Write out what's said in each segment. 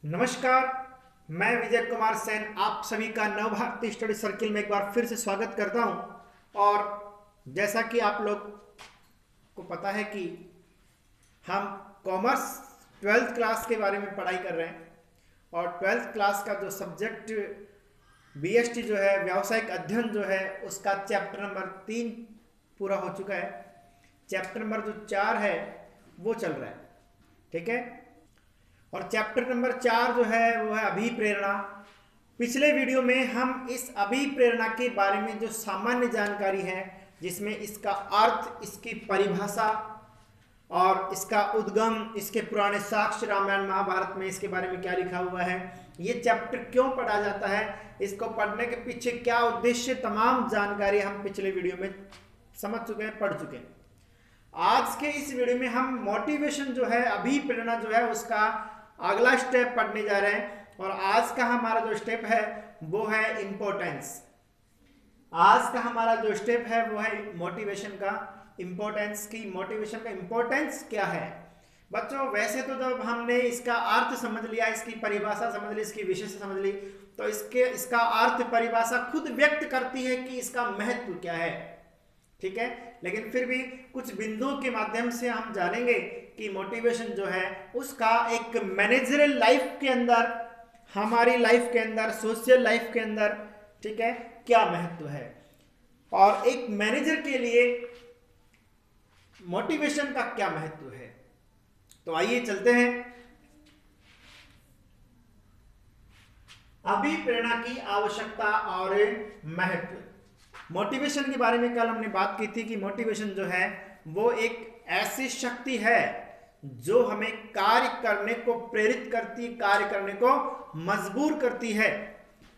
नमस्कार। मैं विजय कुमार सेन आप सभी का नव भारती स्टडी सर्किल में एक बार फिर से स्वागत करता हूं। और जैसा कि आप लोग को पता है कि हम कॉमर्स 12th क्लास के बारे में पढ़ाई कर रहे हैं और 12th क्लास का जो सब्जेक्ट बीएसटी जो है व्यावसायिक अध्ययन जो है उसका चैप्टर नंबर 3 पूरा हो चुका है। चैप्टर नंबर जो 4 है वो चल रहा है, ठीक है। और चैप्टर नंबर 4 जो है वो है अभिप्रेरणा। पिछले वीडियो में हम इस अभिप्रेरणा के बारे में जो सामान्य जानकारी है, जिसमें इसका अर्थ, इसकी परिभाषा और इसका उद्गम, इसके पुराने साक्ष्य रामायण महाभारत में इसके बारे में क्या लिखा हुआ है, ये चैप्टर क्यों पढ़ा जाता है, इसको पढ़ने के पीछे क्या उद्देश्य, तमाम जानकारी हम पिछले वीडियो में समझ चुके हैं, पढ़ चुके हैं। आज के इस वीडियो में हम मोटिवेशन जो है, अभिप्रेरणा जो है, उसका अगला स्टेप पढ़ने जा रहे हैं। और आज का हमारा जो स्टेप है वो है इंपॉर्टेंस। आज का हमारा जो स्टेप है वो है मोटिवेशन का इंपॉर्टेंस की। मोटिवेशन का इंपॉर्टेंस क्या है बच्चों? वैसे तो जब हमने इसका अर्थ समझ लिया, इसकी परिभाषा समझ ली, इसकी विशेषता समझ ली, तो इसका अर्थ, परिभाषा खुद व्यक्त करती है कि इसका महत्व क्या है, ठीक है। लेकिन फिर भी कुछ बिंदुओं के माध्यम से हम जानेंगे कि मोटिवेशन जो है उसका एक मैनेजरल लाइफ के अंदर, हमारी लाइफ के अंदर, सोशल लाइफ के अंदर, ठीक है, क्या महत्व है। और एक मैनेजर के लिए मोटिवेशन का क्या महत्व है। तो आइए चलते हैं अभिप्रेरणा की आवश्यकता और महत्व। मोटिवेशन के बारे में कल हमने बात की थी कि मोटिवेशन जो है वो एक ऐसी शक्ति है जो हमें कार्य करने को प्रेरित करती, कार्य करने को मजबूर करती है,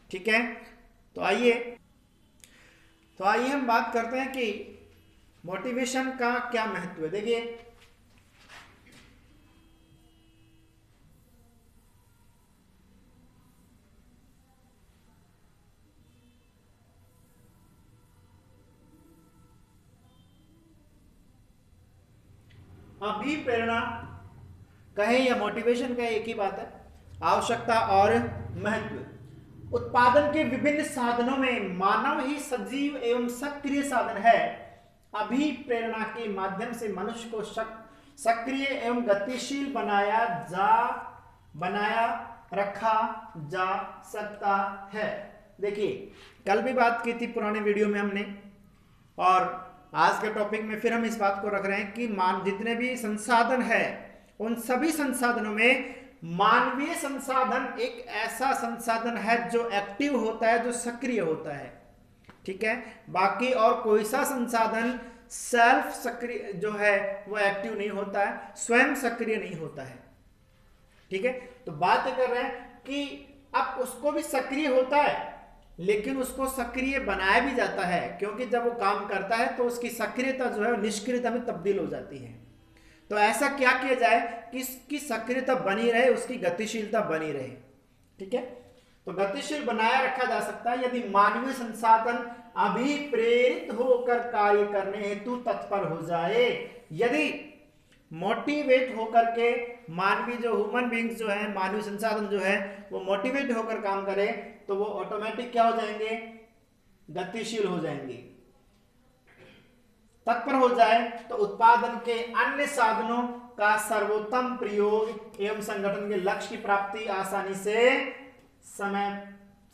ठीक है। तो आइए हम बात करते हैं कि मोटिवेशन का क्या महत्व है। देखिए, अभिप्रेरणा कहे या मोटिवेशन कहे, एक ही बात है, आवश्यकता और महत्व। उत्पादन के विभिन्न साधनों में मानव ही सजीव एवं सक्रिय साधन है। अभिप्रेरणा के माध्यम से मनुष्य को सक्रिय एवं गतिशील बनाया रखा जा सकता है। देखिए, कल भी बात की थी पुराने वीडियो में हमने, और आज के टॉपिक में फिर हम इस बात को रख रहे हैं कि जितने भी संसाधन है उन सभी संसाधनों में मानवीय संसाधन एक ऐसा संसाधन है जो एक्टिव होता है, जो सक्रिय होता है, ठीक है। बाकी और कोई सा संसाधन सेल्फ सक्रिय जो है वो एक्टिव नहीं होता है, स्वयं सक्रिय नहीं होता है, ठीक है। तो बात कर रहे हैं कि अब उसको भी सक्रिय होता है, लेकिन उसको सक्रिय बनाया भी जाता है, क्योंकि जब वो काम करता है तो उसकी सक्रियता जो है निष्क्रियता में तब्दील हो जाती है। तो ऐसा क्या किया जाए कि इसकी सक्रियता बनी रहे, उसकी गतिशीलता बनी रहे, ठीक है। तो गतिशील बनाया रखा जा सकता है यदि मानवीय संसाधन अभिप्रेरित होकर कार्य करने हेतु तत्पर हो जाए। यदि मोटिवेट होकर के मानवीय जो ह्यूमन बींग्स जो है, मानवीय संसाधन जो है वो मोटिवेट होकर काम करे, तो वो ऑटोमेटिक क्या हो जाएंगे? गतिशील हो जाएंगे, तत्पर हो जाए, तो उत्पादन के अन्य साधनों का सर्वोत्तम प्रयोग एवं संगठन के लक्ष्य की प्राप्ति आसानी से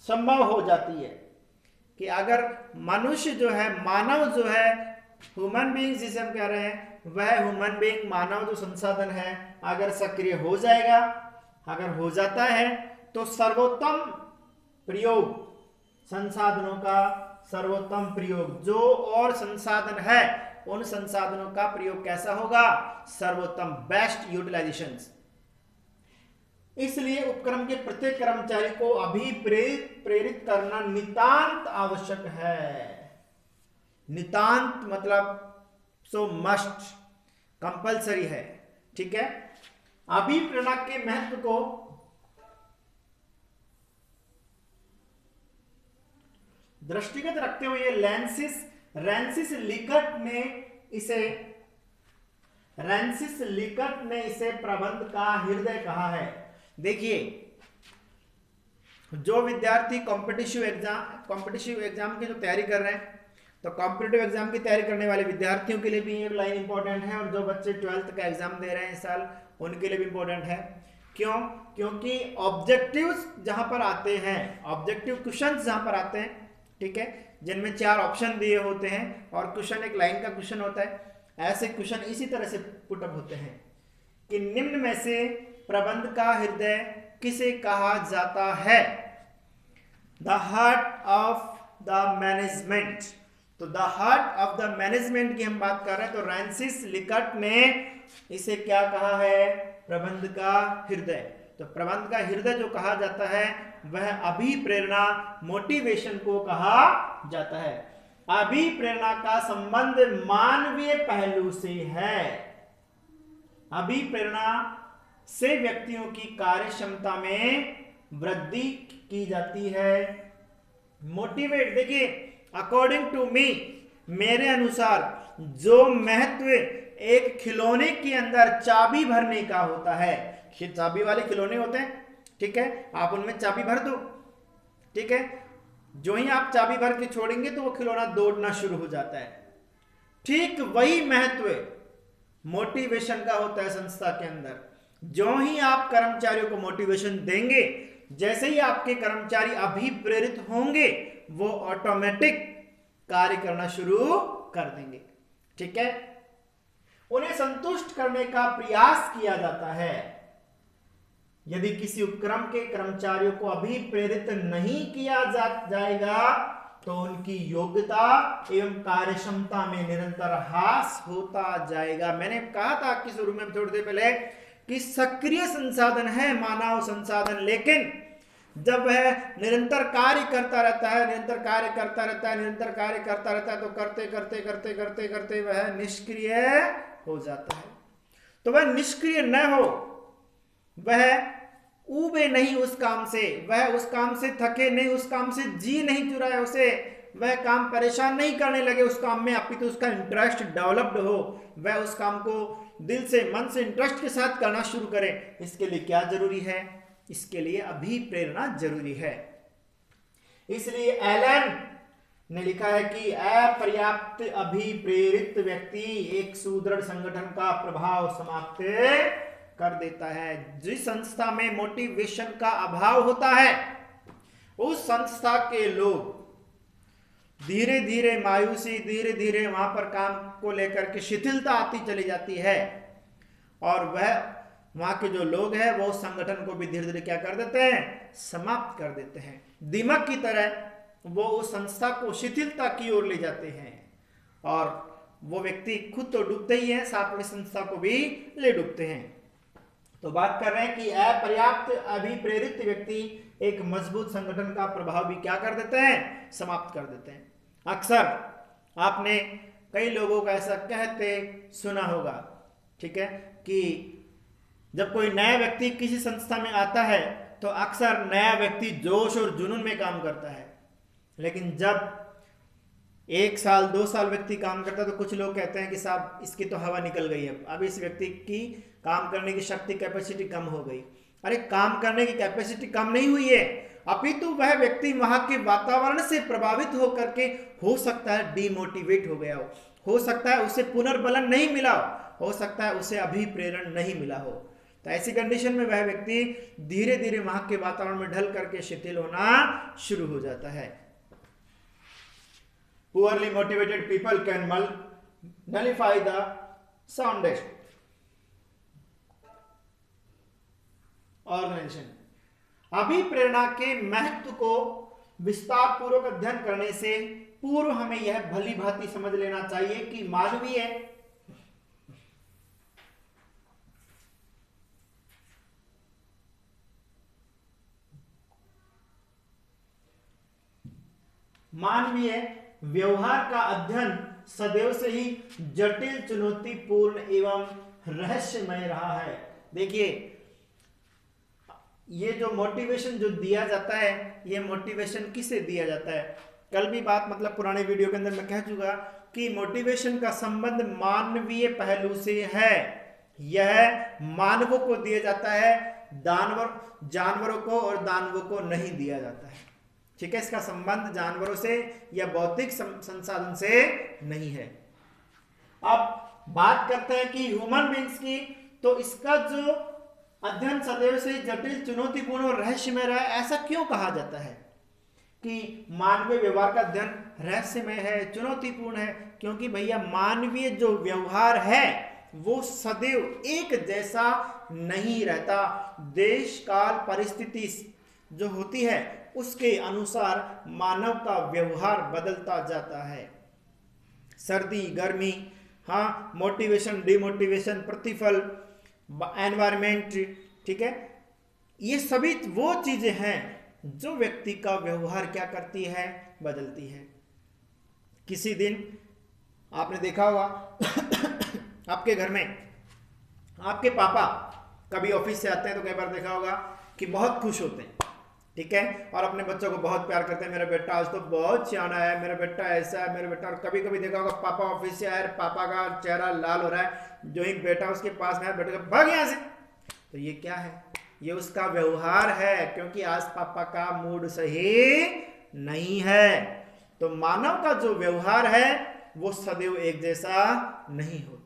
संभव हो जाती है। कि अगर मनुष्य जो है, मानव जो है, ह्यूमन बींग्स जिसे हम कह रहे हैं, वह ह्यूमन बींग, मानव जो संसाधन है, अगर सक्रिय हो जाएगा, अगर हो जाता है, तो सर्वोत्तम प्रयोग, संसाधनों का सर्वोत्तम प्रयोग, जो और संसाधन है उन संसाधनों का प्रयोग कैसा होगा? सर्वोत्तम, बेस्ट यूटिलाइजेशन। इसलिए उपक्रम के प्रत्येक कर्मचारी को अभिप्रेरित करना नितांत आवश्यक है। नितांत मतलब सो मस्ट, कंपलसरी है, ठीक है। अभिप्रेरणा के महत्व को दृष्टिगत रखते हुए रेंसिस लिकट ने इसे प्रबंध का हृदय कहा है। देखिए, जो विद्यार्थी कॉम्पिटिटिव एग्जाम की जो तैयारी कर रहे हैं, तो कॉम्पिटिटिव एग्जाम की तैयारी करने वाले विद्यार्थियों के लिए भी ये लाइन इंपॉर्टेंट है, और जो बच्चे 12th का एग्जाम दे रहे हैं इस साल उनके लिए भी इंपॉर्टेंट है। क्यों? क्योंकि ऑब्जेक्टिव्स जहां पर आते हैं, ऑब्जेक्टिव क्वेश्चंस जहां पर आते हैं, ठीक है, जिनमें 4 ऑप्शन दिए होते हैं और क्वेश्चन एक लाइन का क्वेश्चन होता है, ऐसे क्वेश्चन इसी तरह से पुटअप होते हैं कि निम्न में से प्रबंध का हृदय किसे कहा जाता है? The heart of the management. तो the heart of the management की हम बात कर रहे हैं, तो फ्रांसिस लिकट ने इसे क्या कहा है? प्रबंध का हृदय। तो प्रबंध का हृदय जो कहा जाता है वह अभिप्रेरणा, मोटिवेशन को कहा जाता है। अभिप्रेरणा का संबंध मानवीय पहलू से है। अभिप्रेरणा से व्यक्तियों की कार्य क्षमता में वृद्धि की जाती है। मोटिवेट, देखिए अकॉर्डिंग टू मी, मेरे अनुसार जो महत्व एक खिलौने के अंदर चाबी भरने का होता है, चाबी वाले खिलौने होते हैं, ठीक है, आप उनमें चाबी भर दो, ठीक है, जो ही आप चाबी भर के छोड़ेंगे तो वो खिलौना दौड़ना शुरू हो जाता है। ठीक वही महत्व मोटिवेशन का होता है संस्था के अंदर। जो ही आप कर्मचारियों को मोटिवेशन देंगे, जैसे ही आपके कर्मचारी अभिप्रेरित होंगे, वो ऑटोमेटिक कार्य करना शुरू कर देंगे, ठीक है। उन्हें संतुष्ट करने का प्रयास किया जाता है। यदि किसी उपक्रम के कर्मचारियों को अभिप्रेरित नहीं किया जाएगा तो उनकी योग्यता एवं कार्यक्षमता में निरंतर ह्रास होता जाएगा। मैंने कहा था कि शुरू में थोड़ी देर पहले कि सक्रिय संसाधन है मानव संसाधन, लेकिन जब वह निरंतर कार्य करता रहता है, निरंतर कार्य करता रहता है, निरंतर कार्य करता रहता है, तो करते करते करते करते करते वह निष्क्रिय हो जाता है। तो वह निष्क्रिय न हो, वह ऊबे नहीं उस काम से, वह उस काम से थके नहीं, उस काम से जी नहीं चुराए उसे, वह काम परेशान नहीं करने लगे उस काम में, अपितु उसका इंटरेस्ट डेवलप्ड हो, वह उस काम को दिल से, मन से, इंटरेस्ट के साथ करना शुरू करे। इसके लिए क्या जरूरी है? इसके लिए अभिप्रेरणा जरूरी है। इसलिए एलन ने लिखा है कि अपर्याप्त अभिप्रेरित व्यक्ति एक सुदृढ़ संगठन का प्रभाव समाप्त कर देता है। जिस संस्था में मोटिवेशन का अभाव होता है, उस संस्था के लोग धीरे धीरे मायूसी, धीरे धीरे वहां पर काम को लेकर के शिथिलता आती चली जाती है, और वह वहां के जो लोग हैं वो संगठन को भी धीरे धीरे क्या कर देते हैं? समाप्त कर देते हैं। दीमक की तरह वो उस संस्था को शिथिलता की ओर ले जाते हैं, और वो व्यक्ति खुद तो डूबते ही हैं, साथ में संस्था को भी ले डूबते हैं। तो बात कर रहे हैं कि अपर्याप्त अभिप्रेरित व्यक्ति एक मजबूत संगठन का प्रभाव भी क्या कर देते हैं? समाप्त कर देते हैं। अक्सर आपने कई लोगों का ऐसा कहते सुना होगा, ठीक है, कि जब कोई नया व्यक्ति किसी संस्था में आता है तो अक्सर नया व्यक्ति जोश और जुनून में काम करता है, लेकिन जब 1 साल 2 साल व्यक्ति काम करता है तो कुछ लोग कहते हैं कि साहब इसकी तो हवा निकल गई है, अब इस व्यक्ति की काम करने की शक्ति, कैपेसिटी कम हो गई। अरे काम करने की कैपेसिटी कम नहीं हुई है, अपितु वह व्यक्ति वहां के वातावरण से प्रभावित होकर के हो सकता है डिमोटिवेट हो गया हो सकता है उसे पुनर्बलन नहीं मिला हो सकता है उसे अभिप्रेरण नहीं मिला हो। तो ऐसी कंडीशन में वह व्यक्ति धीरे धीरे वहां के वातावरण में ढल करके शिथिल होना शुरू हो जाता है। Poorly motivated people can nullify the soundest organization। अभिप्रेरणा के महत्व को विस्तार पूर्वक अध्ययन करने से पूर्व हमें यह भली भांति समझ लेना चाहिए कि मानवीय व्यवहार का अध्ययन सदैव से ही जटिल, चुनौतीपूर्ण एवं रहस्यमय रहा है। देखिए, ये जो मोटिवेशन जो दिया जाता है, ये मोटिवेशन किसे दिया जाता है? कल भी बात, मतलब पुराने वीडियो के अंदर मैं कह चुका कि मोटिवेशन का संबंध मानवीय पहलू से है। यह मानवों को दिया जाता है जानवरों को और दानवों को नहीं दिया जाता है। ठीक है, इसका संबंध जानवरों से या भौतिक संसाधन से नहीं है। अब बात करते हैं कि ह्यूमन बींग्स की, तो इसका जो अध्ययन सदैव से जटिल, चुनौतीपूर्ण और रहस्यमय रहा है। ऐसा क्यों कहा जाता है कि मानवीय व्यवहार का अध्ययन रहस्यमय है, चुनौतीपूर्ण है? क्योंकि भैया मानवीय जो व्यवहार है वो सदैव एक जैसा नहीं रहता। देश काल परिस्थिति जो होती है उसके अनुसार मानव का व्यवहार बदलता जाता है। सर्दी, गर्मी, हाँ, मोटिवेशन, डिमोटिवेशन, प्रतिफल, एनवायरमेंट, ठीक है, ये सभी वो चीजें हैं जो व्यक्ति का व्यवहार क्या करती है, बदलती है। किसी दिन आपने देखा होगा आपके घर में आपके पापा कभी ऑफिस से आते हैं तो कई बार देखा होगा कि बहुत खुश होते हैं, ठीक है, और अपने बच्चों को बहुत प्यार करते हैं। मेरा बेटा आज तो बहुत सियाना है, मेरा बेटा ऐसा है, मेरा बेटा। और कभी कभी देखा होगा पापा ऑफिस से आए, पापा का चेहरा लाल हो रहा है, जो ही बेटा उसके पास में है, बेटा भाग यहाँ से। तो ये क्या है? ये उसका व्यवहार है, क्योंकि आज पापा का मूड सही नहीं है। तो मानव का जो व्यवहार है वो सदैव एक जैसा नहीं होता।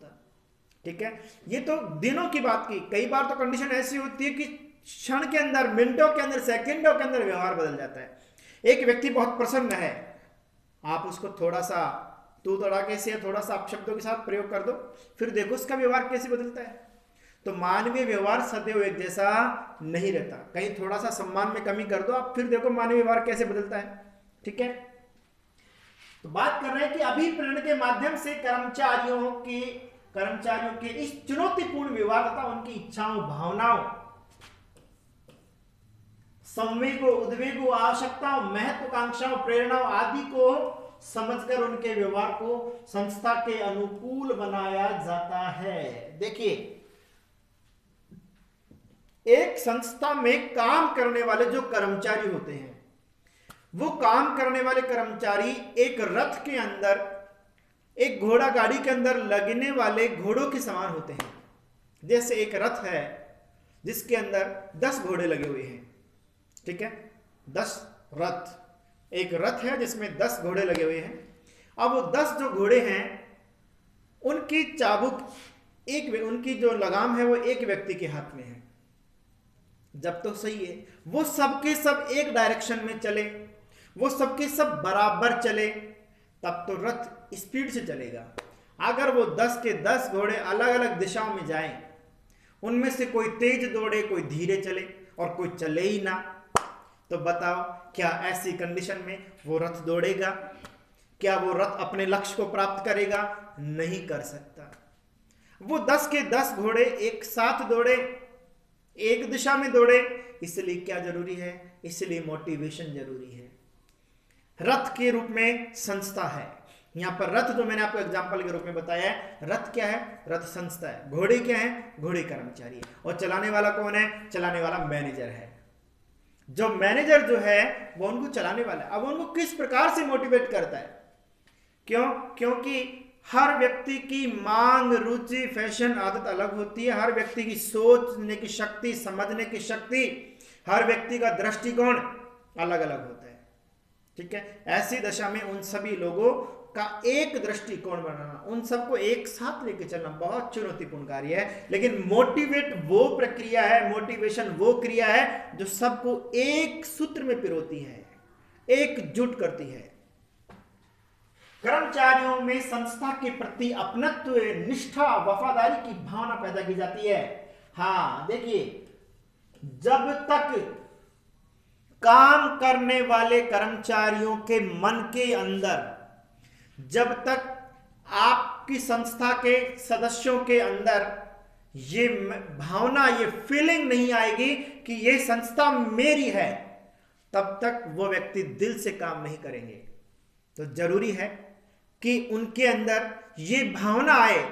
ठीक है, ये तो दिनों की बात की। कई बार तो कंडीशन ऐसी होती है कि क्षण के अंदर, मिनटों के अंदर, सेकंडों के अंदर व्यवहार बदल जाता है। एक व्यक्ति बहुत प्रसन्न है, आप उसको थोड़ा सा तू तड़ाके से, थोड़ा सा अपशब्दों के साथ प्रयोग कर दो, फिर देखो उसका व्यवहार कैसे बदलता है। तो मानवीय व्यवहार सदैव एक जैसा नहीं रहता। कहीं थोड़ा सा सम्मान में कमी कर दो आप, फिर देखो मानवीय व्यवहार कैसे बदलता है। ठीक है, तो बात कर रहे हैं कि अभिप्रेरण के माध्यम से कर्मचारियों के इस चुनौतीपूर्ण व्यवहार तथा उनकी इच्छाओं, भावनाओं, संवेगों, उद्वेगों, आवश्यकताओं, महत्वाकांक्षाओं, प्रेरणाओं आदि को समझकर उनके व्यवहार को संस्था के अनुकूल बनाया जाता है। देखिए, एक संस्था में काम करने वाले जो कर्मचारी होते हैं, वो काम करने वाले कर्मचारी एक रथ के अंदर, एक घोड़ा गाड़ी के अंदर लगने वाले घोड़ों के समान होते हैं। जैसे एक रथ है जिसके अंदर 10 घोड़े लगे हुए हैं, ठीक है, 10 रथ, एक रथ है जिसमें 10 घोड़े लगे हुए हैं। अब वो 10 जो घोड़े हैं उनकी चाबुक, उनकी जो लगाम है वो एक व्यक्ति के हाथ में है। जब तो सही है, वो सबके सब एक डायरेक्शन में चले, वो सबके सब बराबर चले, तब तो रथ स्पीड से चलेगा। अगर वो 10 के 10 घोड़े अलग अलग दिशाओं में जाएं, उनमें से कोई तेज दौड़े, कोई धीरे चले और कोई चले ही ना, तो बताओ क्या ऐसी कंडीशन में वो रथ दौड़ेगा? क्या वो रथ अपने लक्ष्य को प्राप्त करेगा? नहीं कर सकता। वो 10 के 10 घोड़े एक साथ दौड़े, एक दिशा में दौड़े, इसलिए क्या जरूरी है? इसलिए मोटिवेशन जरूरी है। रथ के रूप में संस्था है। यहां पर रथ जो मैंने आपको एग्जांपल के रूप में बताया है, रथ क्या है? रथ संस्था है। घोड़े क्या है? घोड़े कर्मचारी है। और चलाने वाला कौन है? चलाने वाला मैनेजर है। जो मैनेजर जो है वो उनको चलाने वाला है। अब उनको किस प्रकार से मोटिवेट करता है? क्यों? क्योंकि हर व्यक्ति की मांग, रुचि, फैशन, आदत अलग होती है। हर व्यक्ति की सोचने की शक्ति, समझने की शक्ति, हर व्यक्ति का दृष्टिकोण अलग अलग होता है। ठीक है, ऐसी दशा में उन सभी लोगों का एक दृष्टिकोण बनाना, उन सबको एक साथ लेके चलना बहुत चुनौतीपूर्ण कार्य है। लेकिन मोटिवेट वो प्रक्रिया है, मोटिवेशन वो क्रिया है जो सबको एक सूत्र में पिरोती है, एकजुट करती है। कर्मचारियों में संस्था के प्रति अपनत्व, निष्ठा, वफादारी की भावना पैदा की जाती है। हाँ, देखिए, जब तक काम करने वाले कर्मचारियों के मन के अंदर, जब तक आपकी संस्था के सदस्यों के अंदर ये भावना, ये फीलिंग नहीं आएगी कि ये संस्था मेरी है, तब तक वो व्यक्ति दिल से काम नहीं करेंगे। तो जरूरी है कि उनके अंदर ये भावना आए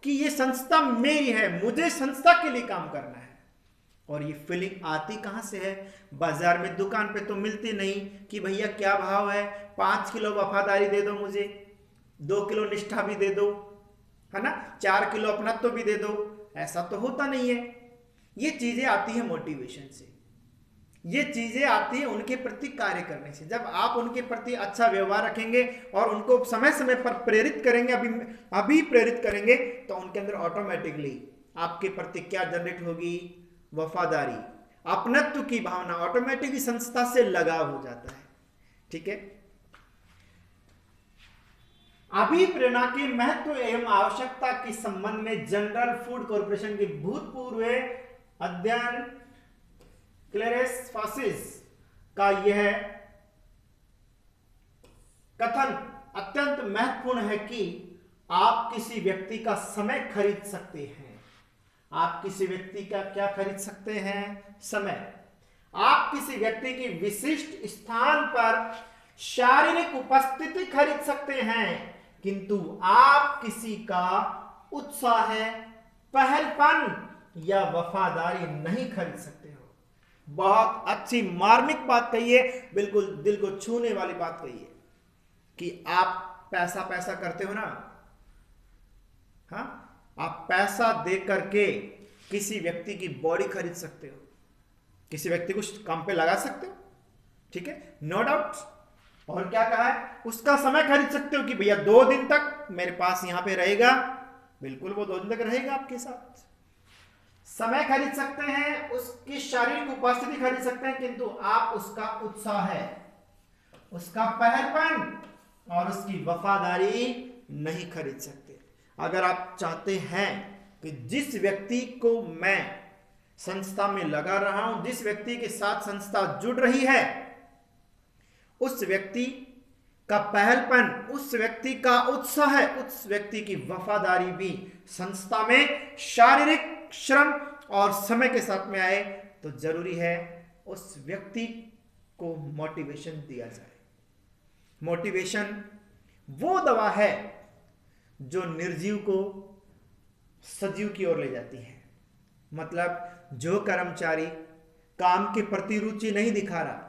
कि ये संस्था मेरी है, मुझे संस्था के लिए काम करना है। और ये फीलिंग आती कहां से है? बाजार में, दुकान पे तो मिलती नहीं कि भैया क्या भाव है, 5 किलो वफादारी दे दो मुझे, 2 किलो निष्ठा भी दे दो, है ना, 4 किलो अपनत्व भी दे दो। ऐसा तो होता नहीं है। ये चीजें आती है मोटिवेशन से, ये चीजें आती है उनके प्रति कार्य करने से। जब आप उनके प्रति अच्छा व्यवहार रखेंगे और उनको समय समय पर प्रेरित करेंगे, अभी प्रेरित करेंगे, तो उनके अंदर ऑटोमेटिकली आपके प्रति क्या जनरेट होगी? वफादारी, अपनत्व की भावना, ऑटोमेटिकली संस्था से लगाव हो जाता है। ठीक है। अभिप्रेरणा के महत्व एवं आवश्यकता के संबंध में जनरल फूड कॉर्पोरेशन के भूतपूर्व अध्ययन क्लेरेंस फासिस का यह कथन अत्यंत महत्वपूर्ण है कि आप किसी व्यक्ति का समय खरीद सकते हैं। आप किसी व्यक्ति का क्या खरीद सकते हैं? समय। आप किसी व्यक्ति की विशिष्ट स्थान पर शारीरिक उपस्थिति खरीद सकते हैं, किंतु आप किसी का उत्साह, पहलपन या वफादारी नहीं खरीद सकते हो। बहुत अच्छी मार्मिक बात कही है, बिल्कुल दिल को छूने वाली बात कही है कि आप पैसा करते हो ना, हाँ, आप पैसा दे करके किसी व्यक्ति की बॉडी खरीद सकते हो, किसी व्यक्ति को काम पे लगा सकते हो। ठीक है, नो डाउट। और क्या कहा है? उसका समय खरीद सकते हो कि भैया 2 दिन तक मेरे पास यहां पे रहेगा, बिल्कुल वो 2 दिन तक रहेगा आपके साथ। समय खरीद सकते हैं, उसकी शारीरिक उपस्थिति खरीद सकते हैं, किंतु आप उसका उत्साह, उसका पहलपन और उसकी वफादारी नहीं खरीद सकते। अगर आप चाहते हैं कि जिस व्यक्ति को मैं संस्था में लगा रहा हूं, जिस व्यक्ति के साथ संस्था जुड़ रही है, उस व्यक्ति का पहलपन, उस व्यक्ति का उत्साह, उस व्यक्ति की वफादारी भी संस्था में शारीरिक श्रम और समय के साथ में आए, तो जरूरी है उस व्यक्ति को मोटिवेशन दिया जाए। मोटिवेशन वो दवा है जो निर्जीव को सजीव की ओर ले जाती है। मतलब जो कर्मचारी काम के प्रति रुचि नहीं दिखा रहा,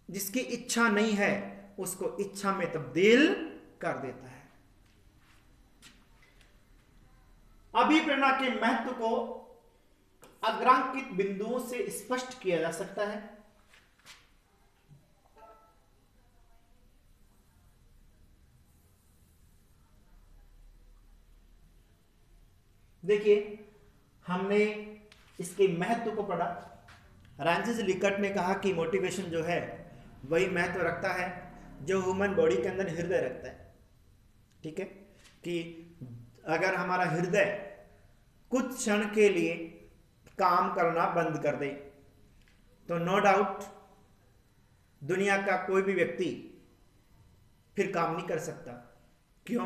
जिसकी इच्छा नहीं है, उसको इच्छा में तब्दील कर देता है। अभिप्रेरणा के महत्व को अग्रांकित बिंदुओं से स्पष्ट किया जा सकता है। देखिए, हमने इसके महत्व को पढ़ा। फ्रांसिस लिकट ने कहा कि मोटिवेशन जो है वही महत्व रखता है जो ह्यूमन बॉडी के अंदर हृदय रखता है। ठीक है, कि अगर हमारा हृदय कुछ क्षण के लिए काम करना बंद कर दे, तो नो डाउट दुनिया का कोई भी व्यक्ति फिर काम नहीं कर सकता। क्यों?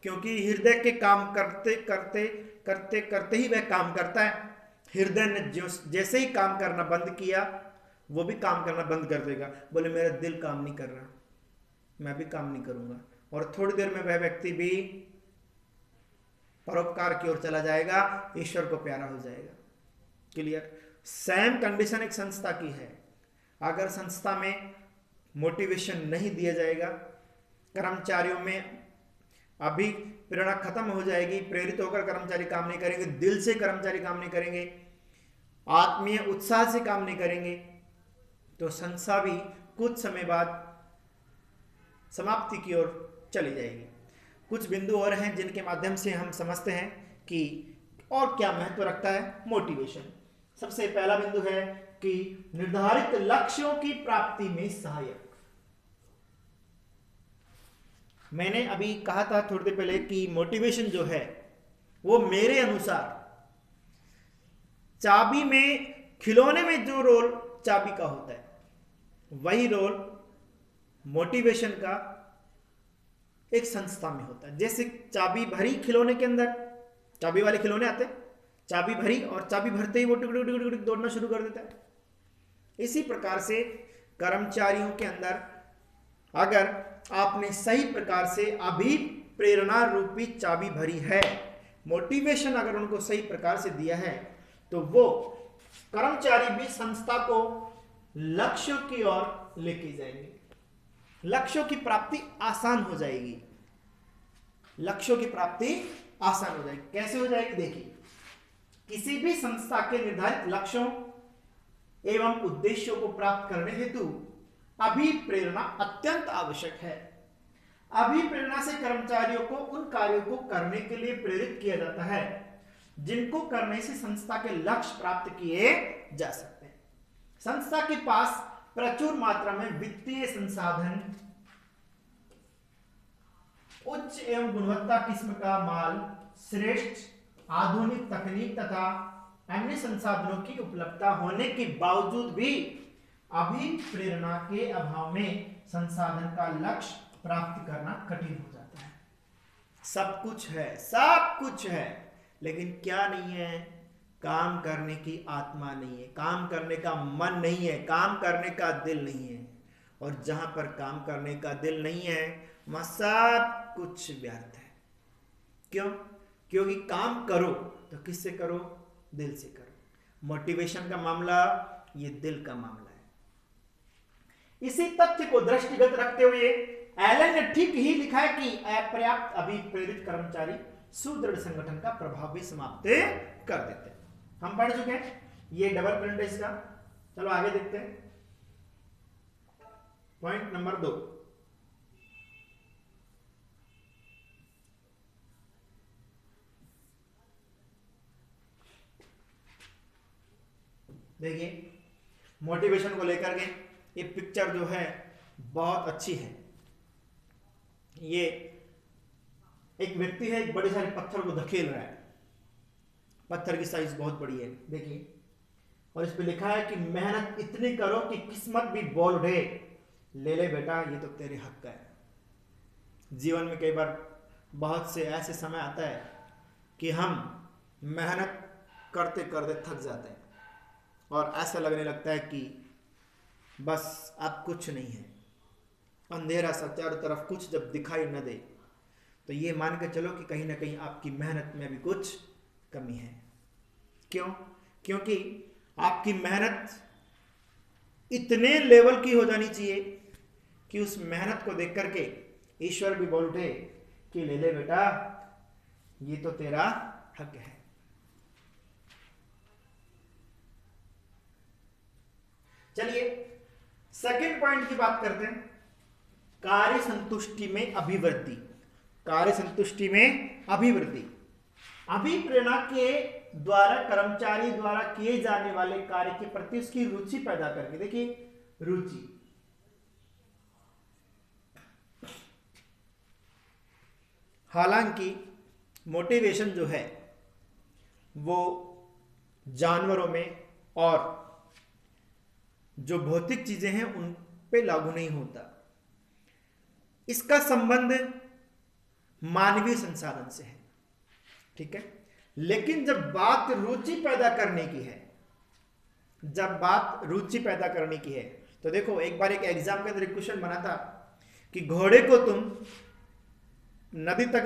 क्योंकि हृदय के काम करते करते करते करते ही वह काम करता है। हृदय ने जैसे ही काम करना बंद किया, वो भी काम करना बंद कर देगा। बोले मेरा दिल काम नहीं कर रहा, मैं भी काम नहीं करूंगा, और थोड़ी देर में वह व्यक्ति भी परोपकार की ओर चला जाएगा, ईश्वर को प्यारा हो जाएगा। क्लियर? सेम कंडीशन एक संस्था की है। अगर संस्था में मोटिवेशन नहीं दिया जाएगा, कर्मचारियों में अभी प्रेरणा खत्म हो जाएगी, प्रेरित होकर कर्मचारी काम नहीं करेंगे, दिल से कर्मचारी काम नहीं करेंगे, आत्मीय उत्साह से काम नहीं करेंगे, तो संस्था भी कुछ समय बाद समाप्ति की ओर चली जाएगी। कुछ बिंदु और हैं जिनके माध्यम से हम समझते हैं कि और क्या महत्व रखता है मोटिवेशन। सबसे पहला बिंदु है कि निर्धारित लक्ष्यों की प्राप्ति में सहायक। मैंने अभी कहा था थोड़ी देर पहले कि मोटिवेशन जो है वो मेरे अनुसार चाबी में, खिलौने में जो रोल चाबी का होता है, वही रोल मोटिवेशन का एक संस्था में होता है। जैसे चाबी भरी खिलौने के अंदर, चाबी वाले खिलौने आते हैं, चाबी भरी और चाबी भरते ही वो टुक टुक टुक टुक दौड़ना शुरू कर देता है। इसी प्रकार से कर्मचारियों के अंदर अगर आपने सही प्रकार से अभिप्रेरणा रूपी चाबी भरी है, मोटिवेशन अगर उनको सही प्रकार से दिया है, तो वो कर्मचारी भी संस्था को लक्ष्यों की ओर लेके जाएंगे। लक्ष्यों की प्राप्ति आसान हो जाएगी। लक्ष्यों की प्राप्ति आसान हो जाएगी। कैसे हो जाएगी? देखिए, किसी भी संस्था के निर्धारित लक्ष्यों एवं उद्देश्यों को प्राप्त करने हेतु अभिप्रेरणा अत्यंत आवश्यक है। अभिप्रेरणा से कर्मचारियों को उन कार्यों को करने के लिए प्रेरित किया जाता है जिनको करने से संस्था के लक्ष्य प्राप्त किए जा सकते हैं। संस्था के पास प्रचुर मात्रा में वित्तीय संसाधन, उच्च एवं गुणवत्ता किस्म का माल, श्रेष्ठ आधुनिक तकनीक तथा अन्य संसाधनों की उपलब्धता होने के बावजूद भी अभिप्रेरणा के अभाव में संसाधन का लक्ष्य प्राप्त करना कठिन हो जाता है। सब कुछ है, लेकिन क्या नहीं है? काम करने की आत्मा नहीं है, काम करने का मन नहीं है, काम करने का दिल नहीं है। और जहां पर काम करने का दिल नहीं है वहां सब कुछ व्यर्थ है। क्यों? क्योंकि काम करो तो किससे करो? दिल से करो। मोटिवेशन का मामला ये दिल का मामला है। इसी तथ्य को दृष्टिगत रखते हुए एलन ने ठीक ही लिखा है कि अपर्याप्त अभिप्रेरित कर्मचारी सुदृढ़ संगठन का प्रभाव भी समाप्त कर देते हैं। हम पढ़ चुके हैं, ये डबल प्रिंट है इसका। चलो आगे देखते हैं। पॉइंट नंबर 2, देखिए मोटिवेशन को लेकर के ये पिक्चर जो है बहुत अच्छी है। ये एक व्यक्ति है, एक बड़े सारे पत्थर को धकेल रहा है। पत्थर की साइज बहुत बड़ी है, देखिए। और इस पे लिखा है कि मेहनत इतनी करो कि किस्मत भी बोल उठे, ले ले बेटा, ये तो तेरे हक का है। जीवन में कई बार बहुत से ऐसे समय आता है कि हम मेहनत करते करते थक जाते हैं और ऐसा लगने लगता है कि बस अब कुछ नहीं है, अंधेरा सा चारों तरफ, कुछ जब दिखाई न दे तो ये मान के चलो कि कहीं ना कहीं आपकी मेहनत में भी कुछ कमी है। क्यों? क्योंकि आपकी मेहनत इतने लेवल की हो जानी चाहिए कि उस मेहनत को देख करके ईश्वर भी बोल उठे कि ले ले बेटा, ये तो तेरा हक है। चलिए सेकंड पॉइंट की बात करते हैं, कार्य संतुष्टि में अभिवृद्धि। कार्य संतुष्टि में अभिवृद्धि अभिप्रेरणा के द्वारा कर्मचारी द्वारा किए जाने वाले कार्य के प्रति उसकी रुचि पैदा करके। देखिए रुचि, हालांकि मोटिवेशन जो है वो जानवरों में और जो भौतिक चीजें हैं उन पे लागू नहीं होता। इसका संबंध मानवीय संसाधन से है, ठीक है। लेकिन जब बात रुचि पैदा करने की है, तो देखो एक बार एक एग्जाम के अंदर एक क्वेश्चन बना था कि घोड़े को तुम नदी तक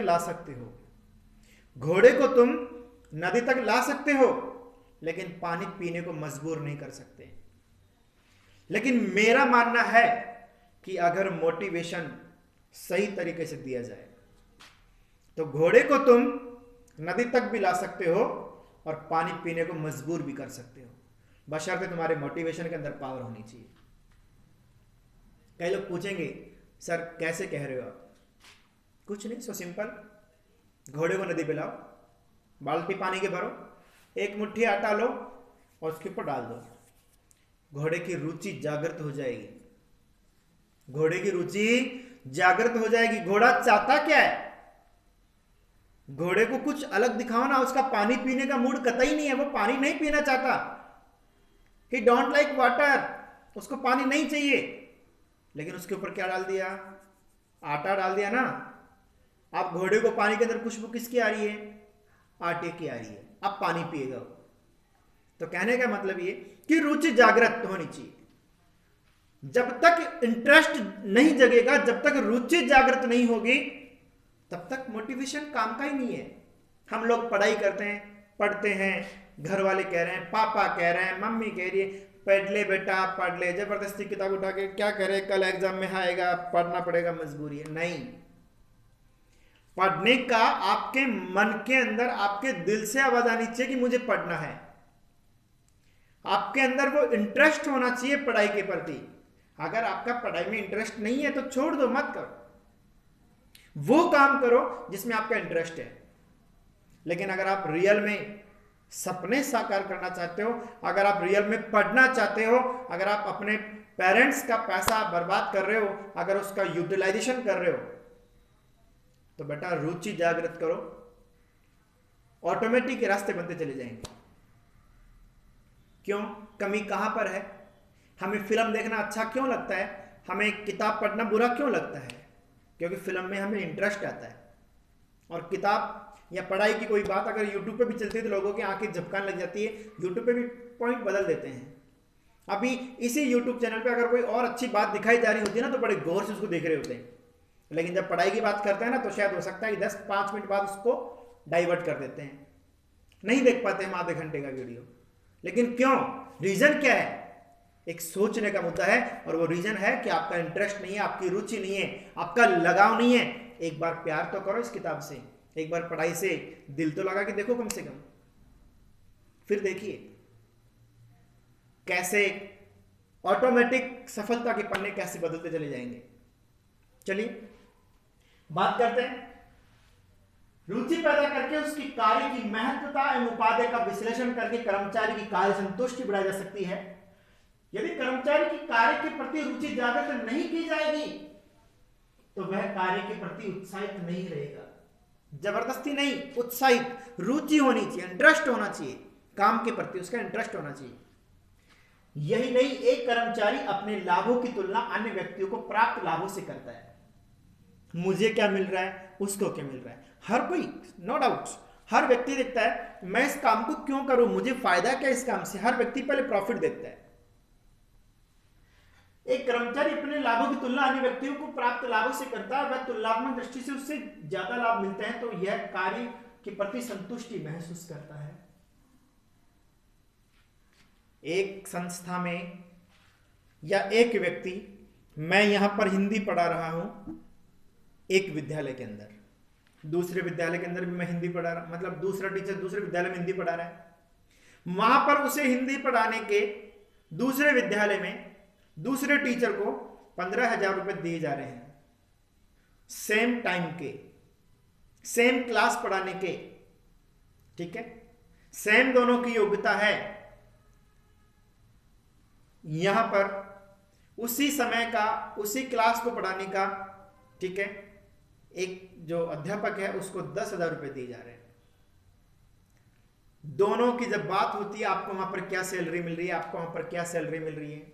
ला सकते हो, लेकिन पानी पीने को मजबूर नहीं कर सकते। लेकिन मेरा मानना है कि अगर मोटिवेशन सही तरीके से दिया जाए तो घोड़े को तुम नदी तक भी ला सकते हो और पानी पीने को मजबूर भी कर सकते हो, बशर्ते तुम्हारे मोटिवेशन के अंदर पावर होनी चाहिए। कई लोग पूछेंगे सर कैसे कह रहे हो आप? कुछ नहीं, सो सिंपल। घोड़े को नदी पे लाओ, बाल्टी पानी के भरो, एक मुट्ठी आटा लो और उसके ऊपर डाल दो, घोड़े की रुचि जागृत हो जाएगी। घोड़ा चाहता क्या है? घोड़े को कुछ अलग दिखाओ ना, उसका पानी पीने का मूड कतई नहीं है, वो पानी नहीं पीना चाहता। ही डोंट लाइक वाटर, उसको पानी नहीं चाहिए। लेकिन उसके ऊपर क्या डाल दिया? आटा डाल दिया ना। अब घोड़े को पानी के अंदर खुशबू किसकी आ रही है? आटे की आ रही है। अब पानी पिएगा। तो कहने का मतलब ये कि रुचि जागृत होनी चाहिए। जब तक इंटरेस्ट नहीं जगेगा, जब तक रुचि जागृत नहीं होगी, तब तक मोटिवेशन काम का ही नहीं है। हम लोग पढ़ाई करते हैं, पढ़ते हैं, घर वाले कह रहे हैं, पापा कह रहे हैं, मम्मी कह रही है पढ़ ले बेटा, पढ़ ले, जबरदस्ती किताब उठा के क्या करे, कल एग्जाम में आएगा, पढ़ना पड़ेगा, मजबूरी है। नहीं, पढ़ने का आपके मन के अंदर, आपके दिल से आवाज आनी चाहिए कि मुझे पढ़ना है। आपके अंदर वो इंटरेस्ट होना चाहिए पढ़ाई के प्रति। अगर आपका पढ़ाई में इंटरेस्ट नहीं है तो छोड़ दो, मत करो। वो काम करो जिसमें आपका इंटरेस्ट है। लेकिन अगर आप रियल में सपने साकार करना चाहते हो, अगर आप रियल में पढ़ना चाहते हो, अगर आप अपने पेरेंट्स का पैसा बर्बाद कर रहे हो, अगर उसका यूटिलाइजेशन कर रहे हो, तो बेटा रुचि जागृत करो, ऑटोमेटिक के रास्ते बनते चले जाएंगे। क्यों? कमी कहां पर है? हमें फिल्म देखना अच्छा क्यों लगता है? हमें किताब पढ़ना बुरा क्यों लगता है? क्योंकि फिल्म में हमें इंटरेस्ट आता है। और किताब या पढ़ाई की कोई बात अगर यूट्यूब पे भी चलती है तो लोगों की आंखें झपकाने लग जाती है। यूट्यूब पे भी पॉइंट बदल देते हैं। अभी इसी यूट्यूब चैनल पे अगर कोई और अच्छी बात दिखाई जा रही होती है ना, तो बड़े गौर से उसको देख रहे होते हैं। लेकिन जब पढ़ाई की बात करते हैं ना, तो शायद हो सकता है कि 10-5 मिनट बाद उसको डाइवर्ट कर देते हैं, नहीं देख पाते हम आधे घंटे का वीडियो। लेकिन क्यों? रीजन क्या है? एक सोचने का मुद्दा है, और वो रीजन है कि आपका इंटरेस्ट नहीं है, आपकी रुचि नहीं है, आपका लगाव नहीं है। एक बार प्यार तो करो इस किताब से, एक बार पढ़ाई से दिल तो लगा के देखो कम से कम। फिर देखिए कैसे ऑटोमेटिक सफलता के पन्ने कैसे बदलते चले जाएंगे। चलिए बात करते हैं। रुचि पैदा करके उसकी कार्य की महत्वता एवं उपादेय का विश्लेषण करके कर्मचारी की कार्य संतुष्टि बढ़ाई जा सकती है। यदि कर्मचारी की कार्य के प्रति रुचि जागृत नहीं की जाएगी तो वह कार्य के प्रति उत्साहित नहीं रहेगा। जबरदस्ती नहीं, उत्साहित, रुचि होनी चाहिए, इंटरेस्ट होना चाहिए, काम के प्रति उसका इंटरेस्ट होना चाहिए। यही नहीं, एक कर्मचारी अपने लाभों की तुलना अन्य व्यक्तियों को प्राप्त लाभों से करता है। मुझे क्या मिल रहा है, उसको क्या मिल रहा है। हर कोई, नो डाउट, हर व्यक्ति देखता है मैं इस काम को क्यों करूं, मुझे फायदा क्या इस काम से। हर व्यक्ति पहले प्रॉफिट देखता है। एक कर्मचारी अपने लाभों की तुलना अन्य व्यक्तियों को प्राप्त लाभों से करता है, वह तुलनात्मक दृष्टि से उससे ज्यादा लाभ मिलते हैं, तो यह कार्य के प्रति संतुष्टि महसूस करता है। एक संस्था में या एक व्यक्ति, मैं यहां पर हिंदी पढ़ा रहा हूं एक विद्यालय के अंदर, दूसरे विद्यालय के अंदर भी मैं हिंदी पढ़ा रहा, मतलब दूसरा टीचर दूसरे विद्यालय में हिंदी पढ़ा रहा है। वहां पर उसे हिंदी पढ़ाने के दूसरे विद्यालय में दूसरे टीचर को 15,000 रुपए दिए जा रहे हैं, सेम टाइम के, सेम क्लास पढ़ाने के। ठीक है, सेम दोनों की योग्यता है। यहां पर उसी समय का, उसी क्लास को पढ़ाने का, ठीक है, एक जो अध्यापक है उसको 10,000 रुपए दिए जा रहे हैं। दोनों की जब बात होती है, आपको वहां पर क्या सैलरी मिल रही है, आपको वहां पर क्या सैलरी मिल रही है,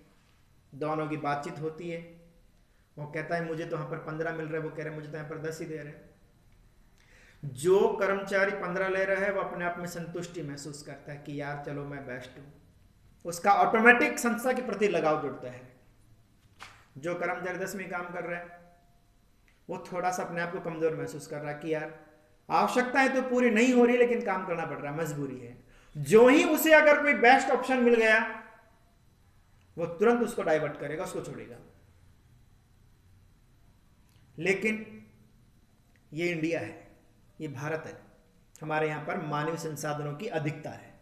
दोनों की बातचीत होती है। वो कहता है मुझे तो वहां पर 15 मिल रहा है, वो कह रहे हैं मुझे तो यहां पर 10 ही दे रहे हैं। जो कर्मचारी 15 ले रहा है वो अपने आप में संतुष्टि महसूस करता है कि यार चलो मैं बेस्ट हूं, उसका ऑटोमेटिक संस्था के प्रति लगाव जुड़ता है। जो कर्मचारी 10 में काम कर रहा है वो थोड़ा सा अपने आप को कमजोर महसूस कर रहा है कि यार आवश्यकताएं तो पूरी नहीं हो रही लेकिन काम करना पड़ रहा है, मजबूरी है। जो ही उसे अगर कोई बेस्ट ऑप्शन मिल गया वो तुरंत उसको डाइवर्ट करेगा, उसको छोड़ेगा। लेकिन ये इंडिया है, ये भारत है, हमारे यहां पर मानव संसाधनों की अधिकता है,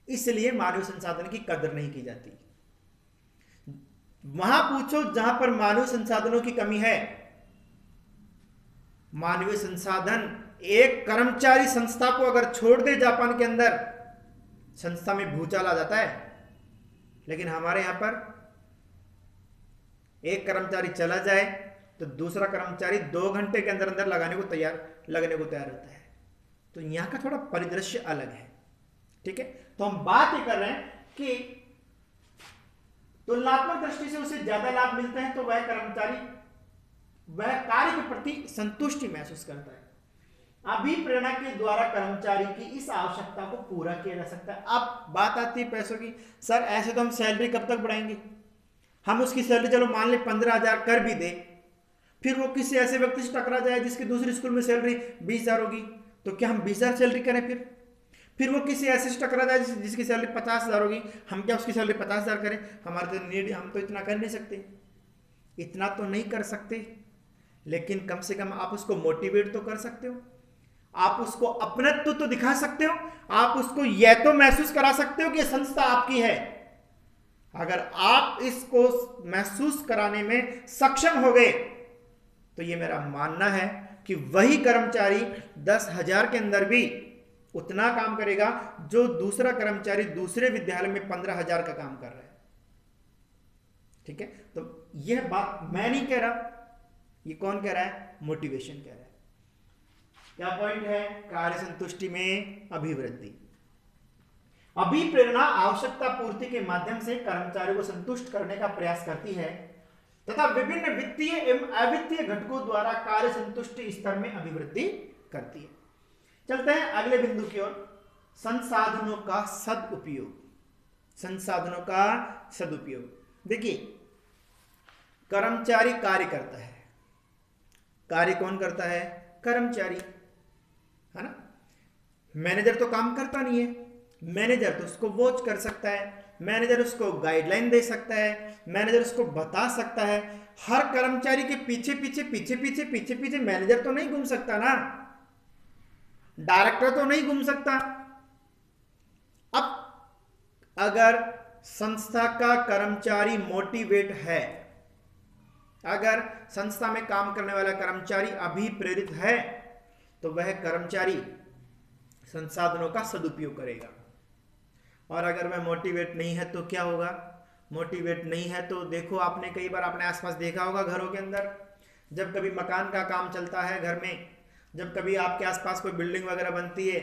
इसलिए मानव संसाधन की कदर नहीं की जाती। वहां पूछो जहां पर मानव संसाधनों की कमी है। मानवीय संसाधन, एक कर्मचारी संस्था को अगर छोड़ दे जापान के अंदर, संस्था में भूचाल आ जाता है। लेकिन हमारे यहां पर एक कर्मचारी चला जाए तो दूसरा कर्मचारी 2 घंटे के अंदर अंदर लगने को तैयार होता है। तो यहां का थोड़ा परिदृश्य अलग है। ठीक है, तो हम बात ये कर रहे हैं कि तुलनात्मक दृष्टि से उसे ज्यादा लाभ मिलते हैं, तो वह कर्मचारी वह कार्य के प्रति संतुष्टि महसूस करता है। अभिप्रेरणा के द्वारा कर्मचारी की इस आवश्यकता को पूरा किया जा सकता है। अब बात आती है पैसों की। सर ऐसे तो हम सैलरी कब तक बढ़ाएंगे? हम उसकी सैलरी चलो मान ले 15,000 कर भी दे, फिर वो किसी ऐसे व्यक्ति से टकरा जाए जिसकी दूसरी स्कूल में सैलरी 20,000 होगी, तो क्या हम 20,000 सैलरी करें? फिर वो किसी ऐसे से टकरा जाए जिसकी सैलरी 50,000 होगी, हम क्या उसकी सैलरी 50,000 करें? हमारे तो नीड, हम तो इतना कर नहीं सकते, इतना तो नहीं कर सकते। लेकिन कम से कम आप उसको मोटिवेट तो कर सकते हो, आप उसको अपनत्व तो दिखा सकते हो, आप उसको यह तो महसूस करा सकते हो कि संस्था आपकी है। अगर आप इसको महसूस कराने में सक्षम हो गए तो ये मेरा मानना है कि वही कर्मचारी 10,000 के अंदर भी उतना काम करेगा जो दूसरा कर्मचारी दूसरे विद्यालय में 15,000 का काम कर रहा है। ठीक है, तो यह बात मैं नहीं कह रहा, ये कौन कह रहा है? मोटिवेशन कह रहा है। क्या पॉइंट है? कार्य संतुष्टि में अभिवृद्धि। अभिप्रेरणा आवश्यकता पूर्ति के माध्यम से कर्मचारियों को संतुष्ट करने का प्रयास करती है तथा विभिन्न वित्तीय एवं अवित्तीय घटकों द्वारा कार्य संतुष्टि स्तर में अभिवृद्धि करती है। चलते हैं अगले बिंदु की ओर, संसाधनों का सदुपयोग। संसाधनों का सदुपयोग। देखिए, कर्मचारी कार्य करता है, कार्य कौन करता है? कर्मचारी, है ना। मैनेजर तो काम करता नहीं है, मैनेजर तो उसको वॉच कर सकता है, मैनेजर उसको गाइडलाइन दे सकता है, मैनेजर उसको बता सकता है। हर कर्मचारी के पीछे पीछे पीछे पीछे पीछे पीछे मैनेजर तो नहीं घूम सकता ना, डायरेक्टर तो नहीं घूम सकता। अब अगर संस्था का कर्मचारी मोटिवेट है, अगर संस्था में काम करने वाला कर्मचारी अभिप्रेरित है, तो वह कर्मचारी संसाधनों का सदुपयोग करेगा। और अगर वह मोटिवेट नहीं है तो क्या होगा? मोटिवेट नहीं है तो देखो, आपने कई बार अपने आसपास देखा होगा घरों के अंदर, जब कभी मकान का काम चलता है घर में, जब कभी आपके आसपास कोई बिल्डिंग वगैरह बनती है,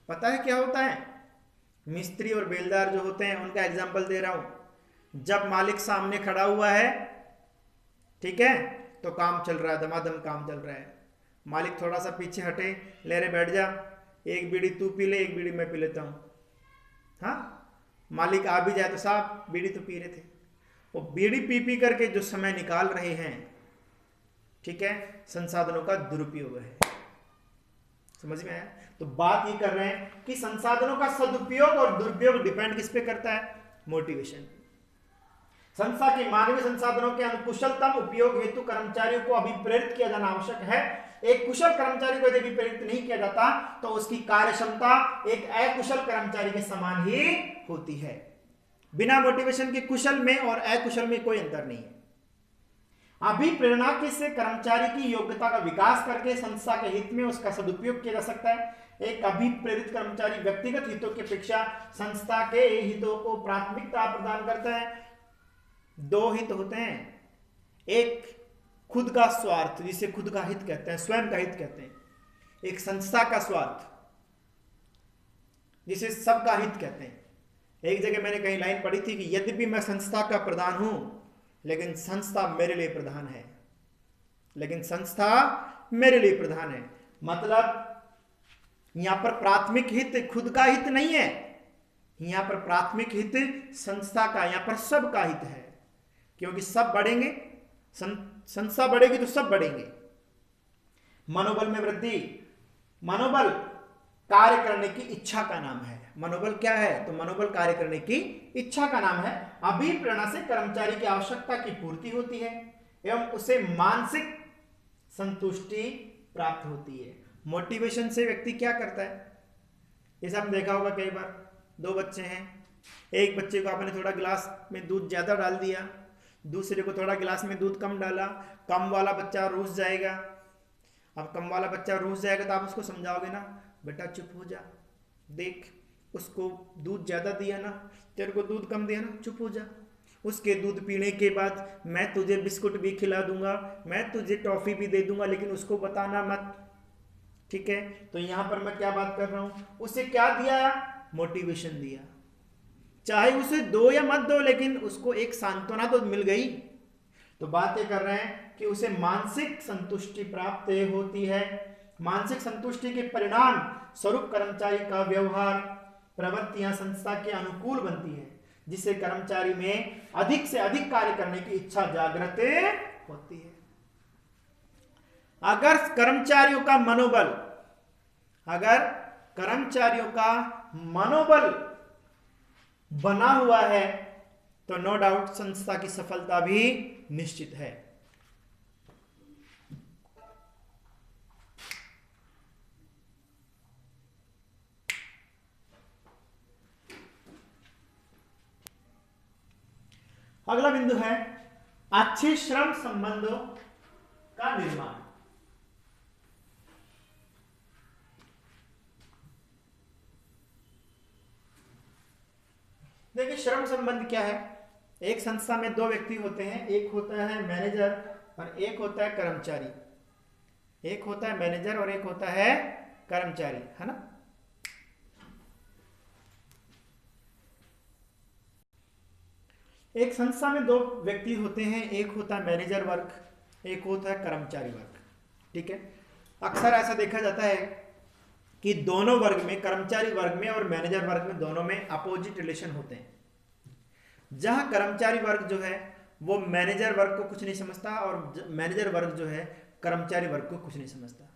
पता है क्या होता है? मिस्त्री और बेलदार जो होते हैं, उनका एग्जाम्पल दे रहा हूं। जब मालिक सामने खड़ा हुआ है, ठीक है, तो काम चल रहा है, धमाधम काम चल रहा है। मालिक थोड़ा सा पीछे हटे, ले रे बैठ जा, एक बीड़ी तू पी ले, एक बीड़ी मैं पी लेता हूं। हाँ, मालिक आ भी जाए तो साहब बीड़ी तो पी रहे थे, वो बीड़ी पी पी करके जो समय निकाल रहे हैं, ठीक है, संसाधनों का दुरुपयोग है। समझ में आया? तो बात ये कर रहे हैं कि संसाधनों का सदुपयोग और दुरुपयोग डिपेंड किस पे करता है? मोटिवेशन। संस्था के मानवीय संसाधनों के अनुकुशलतम उपयोग हेतु कर्मचारियों को अभिप्रेरित किया जाना आवश्यक है। एक कुशल कर्मचारी को यदि प्रेरित नहीं किया जाता तो उसकी कार्य क्षमता एक अकुशल कर्मचारी के समान ही होती है। बिना मोटिवेशन के कुशल में और अकुशल में कोई अंतर नहीं है। अभिप्रेरणा से कर्मचारी की योग्यता का विकास करके संस्था के हित में उसका सदुपयोग किया जा सकता है। एक अभिप्रेरित कर्मचारी व्यक्तिगत हितों की अपेक्षा संस्था के हितों को प्राथमिकता प्रदान करता है। दो हित होते हैं, एक खुद का स्वार्थ जिसे खुद का हित कहते हैं, स्वयं का हित कहते हैं, एक संस्था का स्वार्थ जिसे सबका हित कहते हैं। एक जगह मैंने कहीं लाइन पढ़ी थी कि यद्यपि मैं संस्था का प्रधान हूं, लेकिन संस्था मेरे लिए प्रधान है, लेकिन संस्था मेरे लिए प्रधान है। मतलब यहां पर प्राथमिक हित खुद का हित नहीं है, यहां पर प्राथमिक हित संस्था का, यहां पर सबका हित है, क्योंकि सब बढ़ेंगे, संस्था बढ़ेगी तो सब बढ़ेंगे। मनोबल में वृद्धि। मनोबल कार्य करने की इच्छा का नाम है। मनोबल क्या है? तो मनोबल कार्य करने की इच्छा का नाम है। अभिप्रेरणा से कर्मचारी की आवश्यकता की पूर्ति होती है एवं उसे मानसिक संतुष्टि प्राप्त होती है। मोटिवेशन से व्यक्ति क्या करता है? जैसे आपने देखा होगा कई बार, दो बच्चे हैं, एक बच्चे को आपने थोड़ा गिलास में दूध ज्यादा डाल दिया, दूसरे को थोड़ा गिलास में दूध कम डाला, कम वाला बच्चा रूठ जाएगा। अब कम वाला बच्चा रूठ जाएगा तो आप उसको समझाओगे ना, बेटा चुप हो जा, देख उसको दूध ज्यादा दिया ना, तेरे को दूध कम दिया ना, चुप हो जा। उसके दूध पीने के बाद मैं तुझे बिस्कुट भी खिला दूंगा, मैं तुझे टॉफी भी दे दूंगा, लेकिन उसको बताना मत, ठीक है। तो यहां पर मैं क्या बात कर रहा हूं? उसे क्या दिया? मोटिवेशन दिया। चाहे उसे दो या मत दो, लेकिन उसको एक सांत्वना तो मिल गई। तो बात ये कर रहे हैं कि उसे मानसिक संतुष्टि प्राप्त होती है। मानसिक संतुष्टि के परिणाम स्वरूप कर्मचारी का व्यवहार, प्रवृत्तियां संस्था के अनुकूल बनती है, जिससे कर्मचारी में अधिक से अधिक कार्य करने की इच्छा जागृत होती है। अगर कर्मचारियों का मनोबल बना हुआ है तो नो डाउट संस्था की सफलता भी निश्चित है। अगला बिंदु है अच्छे श्रम संबंधों का निर्माण। देखिए श्रम संबंध क्या है। एक संस्था में दो व्यक्ति होते हैं, एक होता है मैनेजर और एक होता है कर्मचारी। एक होता है मैनेजर और एक होता है कर्मचारी, है ना। एक संस्था में दो व्यक्ति होते हैं, एक होता है मैनेजर वर्ग, एक होता है कर्मचारी वर्ग। ठीक है, अक्सर ऐसा देखा जाता है कि दोनों वर्ग में, कर्मचारी वर्ग में और मैनेजर वर्ग में, दोनों में अपोजिट रिलेशन होते हैं। जहां कर्मचारी वर्ग जो है वो मैनेजर वर्ग को कुछ नहीं समझता और मैनेजर वर्ग जो है कर्मचारी वर्ग को कुछ नहीं समझता।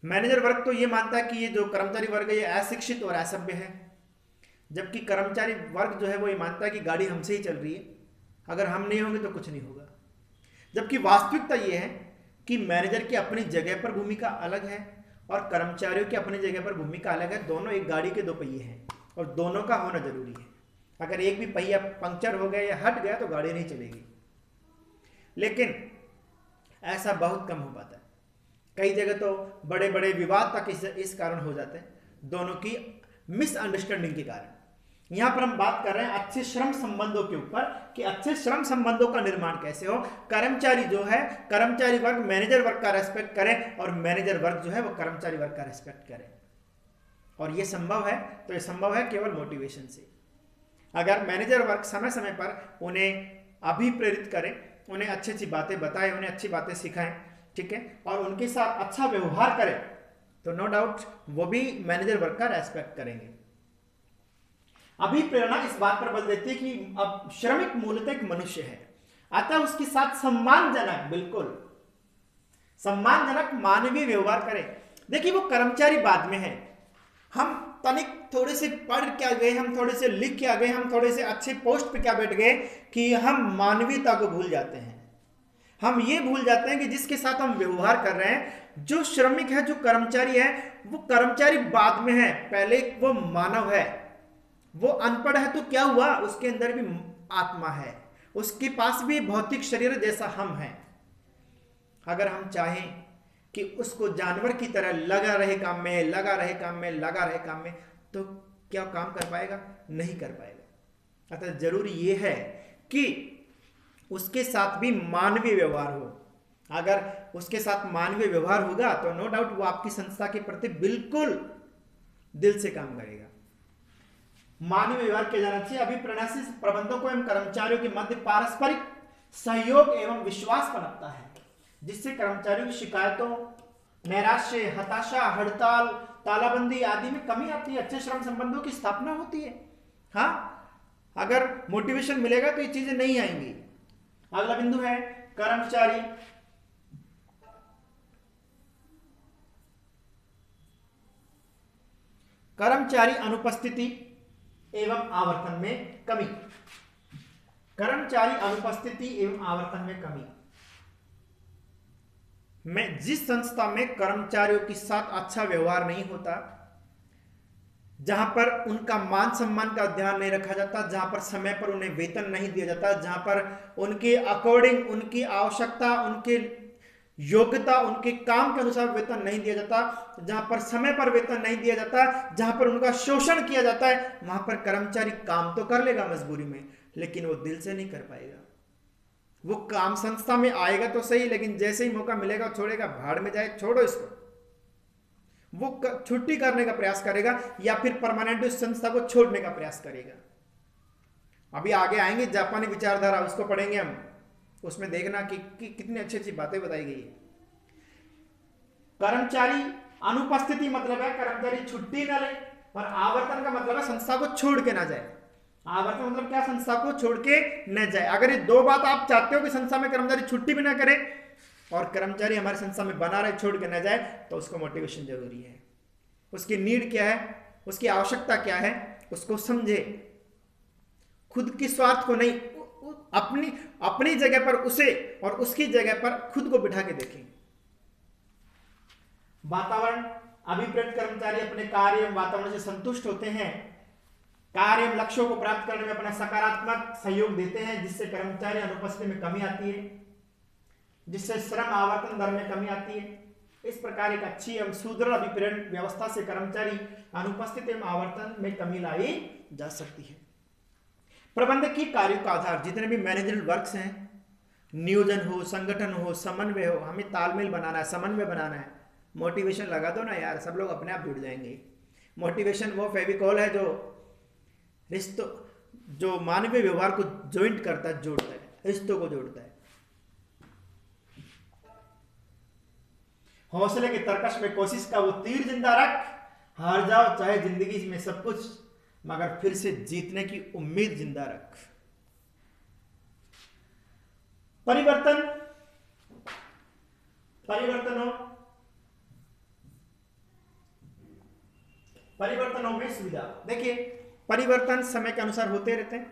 मैनेजर वर्ग तो ये मानता है कि ये जो कर्मचारी वर्ग है ये अशिक्षित और असभ्य है, जबकि कर्मचारी वर्ग जो है वो ये मानता है कि गाड़ी हमसे ही चल रही है, अगर हम नहीं होंगे तो कुछ नहीं होगा। जबकि वास्तविकता ये है कि मैनेजर की अपनी जगह पर भूमिका अलग है और कर्मचारियों की अपनी जगह पर भूमिका अलग है। दोनों एक गाड़ी के दो पहिए हैं और दोनों का होना जरूरी है। अगर एक भी पहिया पंक्चर हो गया या हट गया तो गाड़ी नहीं चलेगी। लेकिन ऐसा बहुत कम हो पाता है। कई जगह तो बड़े बड़े विवाद तक इस कारण हो जाते हैं, दोनों की मिसअंडरस्टैंडिंग के कारण। यहां पर हम बात कर रहे हैं अच्छे श्रम संबंधों के ऊपर कि अच्छे श्रम संबंधों का निर्माण कैसे हो। कर्मचारी जो है, कर्मचारी वर्ग मैनेजर वर्ग का रेस्पेक्ट करे और मैनेजर वर्ग जो है वो कर्मचारी वर्ग का रेस्पेक्ट करे। और ये संभव है तो ये संभव है केवल मोटिवेशन से। अगर मैनेजर वर्ग समय समय पर उन्हें अभिप्रेरित करे, उन्हें अच्छी अच्छी बातें बताए, उन्हें अच्छी बातें सिखाएं, ठीक है, और उनके साथ अच्छा व्यवहार करें तो नो डाउट वो भी मैनेजर वर्ग का रेस्पेक्ट करेंगे। अभी प्रेरणा इस बात पर बल देती है कि अब श्रमिक मूलतः एक मनुष्य है, अतः उसके साथ सम्मानजनक, बिल्कुल सम्मानजनक मानवीय व्यवहार करें। देखिए वो कर्मचारी बाद में है, हम तनिक थोड़े से पढ़ क्या गए, हम थोड़े से लिख क्या गए, हम थोड़े से अच्छे पोस्ट पे क्या बैठ गए कि हम मानवीयता को भूल जाते हैं। हम ये भूल जाते हैं कि जिसके साथ हम व्यवहार कर रहे हैं, जो श्रमिक है, जो कर्मचारी है, वो कर्मचारी बाद में है, पहले वो मानव है। वो अनपढ़ है तो क्या हुआ, उसके अंदर भी आत्मा है, उसके पास भी भौतिक शरीर जैसा हम हैं। अगर हम चाहें कि उसको जानवर की तरह लगा रहे काम में, लगा रहे काम में, लगा रहे काम में, तो क्या काम कर पाएगा? नहीं कर पाएगा। अतः जरूरी यह है कि उसके साथ भी मानवीय व्यवहार हो। अगर उसके साथ मानवीय व्यवहार होगा तो नो डाउट वो आपकी संस्था के प्रति बिल्कुल दिल से काम करेगा। मानवीय व्यवहार किया जाना चाहिए। अभिप्रेरणा से प्रबंधकों एवं कर्मचारियों के मध्य पारस्परिक सहयोग एवं विश्वास पनपता है, जिससे कर्मचारियों की शिकायतों, नैराश्य, हताशा, हड़ताल, तालाबंदी आदि में कमी आती है। अच्छे श्रम संबंधों की स्थापना होती है। हाँ, अगर मोटिवेशन मिलेगा तो ये चीजें नहीं आएंगी। अगला बिंदु है कर्मचारी अनुपस्थिति एवं आवर्तन में कमी। कर्मचारी अनुपस्थिति एवं आवर्तन में कमी में जिस संस्था में कर्मचारियों के साथ अच्छा व्यवहार नहीं होता, जहां पर उनका मान सम्मान का ध्यान नहीं रखा जाता, जहां पर समय पर उन्हें वेतन नहीं दिया जाता, जहां पर उनके अकॉर्डिंग, उनकी आवश्यकता, उनके योग्यता, उनके काम के अनुसार वेतन नहीं दिया जाता, जहां पर समय पर वेतन नहीं दिया जाता, जहां पर उनका शोषण किया जाता है, वहां पर कर्मचारी काम तो कर लेगा मजबूरी में, लेकिन वो दिल से नहीं कर पाएगा। वो काम संस्था में आएगा तो सही, लेकिन जैसे ही मौका मिलेगा छोड़ेगा, भाड़ में जाए, छोड़ो इसको। वो छुट्टी करने का प्रयास करेगा या फिर परमानेंट उस संस्था को छोड़ने का प्रयास करेगा। अभी आगे आएंगे जापानी विचारधारा, उसको पढ़ेंगे हम, उसमें देखना कि कितनी अच्छी अच्छी बातें बताई गई है। कर्मचारी अनुपस्थिति मतलब है कर्मचारी छुट्टी ना ले, और आवर्तन का मतलब है संस्था को छोड़ के ना जाए। आवर्तन मतलब क्या? संस्था को छोड़ के न जाए। अगर ये दो बात आप चाहते हो कि संस्था में कर्मचारी छुट्टी भी ना करे और कर्मचारी हमारी संस्था में बना रहे, छोड़ के न जाए, तो उसको मोटिवेशन जरूरी है। उसकी नीड क्या है, उसकी आवश्यकता क्या है, उसको समझे। खुद की स्वार्थ को नहीं, अपनी जगह पर उसे और उसकी जगह पर खुद को बिठा के देखें। वातावरण, अभिप्रेत कर्मचारी अपने कार्य एवं वातावरण से संतुष्ट होते हैं। कार्य एवं लक्ष्यों को प्राप्त करने में अपना सकारात्मक सहयोग देते हैं, जिससे कर्मचारी अनुपस्थिति में कमी आती है, जिससे श्रम आवर्तन दर में कमी आती है। इस प्रकार एक अच्छी एवं सुदृढ़ अभिप्रेरण व्यवस्था से कर्मचारी अनुपस्थिति एवं आवर्तन में कमी लाई जा सकती है। प्रबंधकीय कार्यों का आधार जितने भी मैनेजरल वर्क्स हैं, नियोजन हो, संगठन हो, समन्वय हो, हमें तालमेल बनाना है, समन्वय बनाना है। मोटिवेशन लगा दो ना यार, सब लोग अपने आप जुड़ जाएंगे। मोटिवेशन वो फेविकॉल है जो रिश्तों, जो मानवीय व्यवहार को ज्वाइंट करता है, जोड़ता है, रिश्तों को जोड़ता है। हौसले के तरकश में कोशिश का वो तीर जिंदा रख, हार जाओ चाहे जिंदगी में सब कुछ, मगर फिर से जीतने की उम्मीद जिंदा रख। परिवर्तनों में सुविधा। देखिए, परिवर्तन समय के अनुसार होते रहते हैं,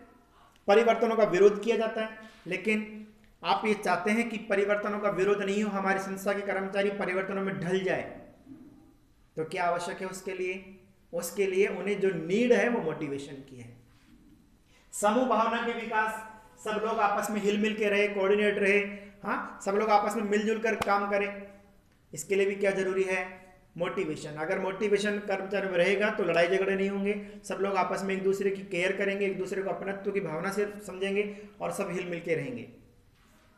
परिवर्तनों का विरोध किया जाता है, लेकिन आप ये चाहते हैं कि परिवर्तनों का विरोध नहीं हो, हमारी संस्था के कर्मचारी परिवर्तनों में ढल जाए, तो क्या आवश्यक है उसके लिए उन्हें जो नीड है वो मोटिवेशन की है। समूह भावना के विकास, सब लोग आपस में हिल मिल के रहे, कोऑर्डिनेट रहे, हाँ, सब लोग आपस में मिलजुल कर काम करें। इसके लिए भी क्या जरूरी है? मोटिवेशन। अगर मोटिवेशन कर्मचारी में रहेगा तो लड़ाई झगड़े नहीं होंगे, सब लोग आपस में एक दूसरे की केयर करेंगे, एक दूसरे को अपनत्व की भावना से समझेंगे और सब हिल मिल के रहेंगे।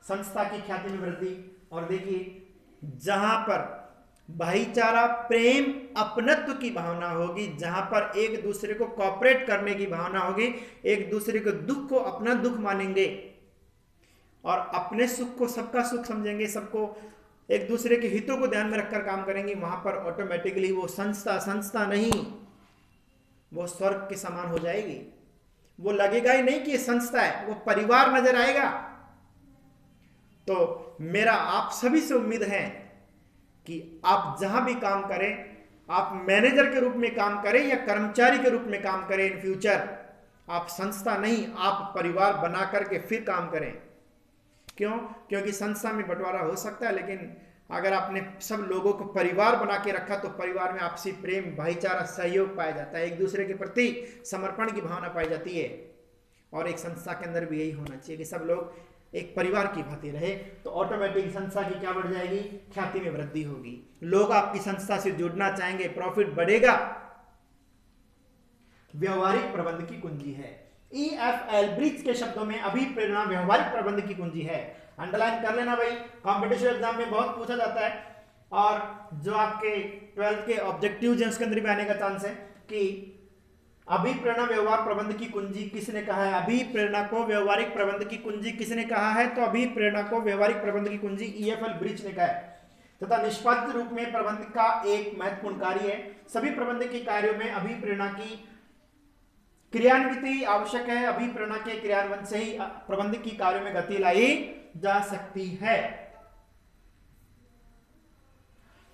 संस्था की ख्याति में वृद्धि। और देखिए, जहां पर भाईचारा, प्रेम, अपनत्व की भावना होगी, जहां पर एक दूसरे को कोऑपरेट करने की भावना होगी, एक दूसरे के दुख को अपना दुख मानेंगे और अपने सुख को सबका सुख समझेंगे, सबको एक दूसरे के हितों को ध्यान में रखकर काम करेंगे, वहां पर ऑटोमेटिकली वो संस्था नहीं, वो स्वर्ग के समान हो जाएगी। वो लगेगा ही नहीं कि ये संस्था है, वो परिवार नजर आएगा। तो मेरा आप सभी से उम्मीद है कि आप जहां भी काम करें, आप मैनेजर के रूप में काम करें या कर्मचारी के रूप में काम करें, इन फ्यूचर आप संस्था नहीं, आप परिवार बना करके फिर काम करें। क्यों? क्योंकि संस्था में बंटवारा हो सकता है, लेकिन अगर आपने सब लोगों को परिवार बना के रखा तो परिवार में आपसी प्रेम, भाईचारा, सहयोग पाया जाता है, एक दूसरे के प्रति समर्पण की भावना पाई जाती है। और एक संस्था के अंदर भी यही होना चाहिए कि सब लोग एक परिवार की भांति रहे, तो ऑटोमेटिक संस्था की क्या बढ़ जाएगी? ख्याति में वृद्धि होगी, लोग आपकी संस्था से जुड़ना चाहेंगे, प्रॉफिट बढ़ेगा। व्यवहारिक प्रबंध की कुंजी है। EFL ब्रिज के शब्दों में अभिप्रेरणा व्यवहारिक प्रबंध की कुंजी है। अंडरलाइन कर लेना भाई, कॉम्पिटिशन एग्जाम में बहुत पूछा जाता है, और जो आपके 12th के ऑब्जेक्टिव्स हैं उसके अंदर भी आने का चांस है कि अभिप्रेरणा व्यवहार प्रबंध की कुंजी किसने कहा है? अभिप्रेरणा को व्यवहारिक प्रबंध की कुंजी किसने कहा है? तो अभिप्रेरणा को व्यवहारिक प्रबंध की कुंजी EFL ब्रिज ने कहा है। तथा निष्पक्ष रूप में प्रबंध का एक महत्वपूर्ण कार्य है। सभी प्रबंधकीय कार्यों में अभिप्रेरणा की क्रियान्विति आवश्यक है। अभिप्रेरणा के क्रियान्वयन से ही प्रबंधकीय कार्यों में गति लाई जा सकती है।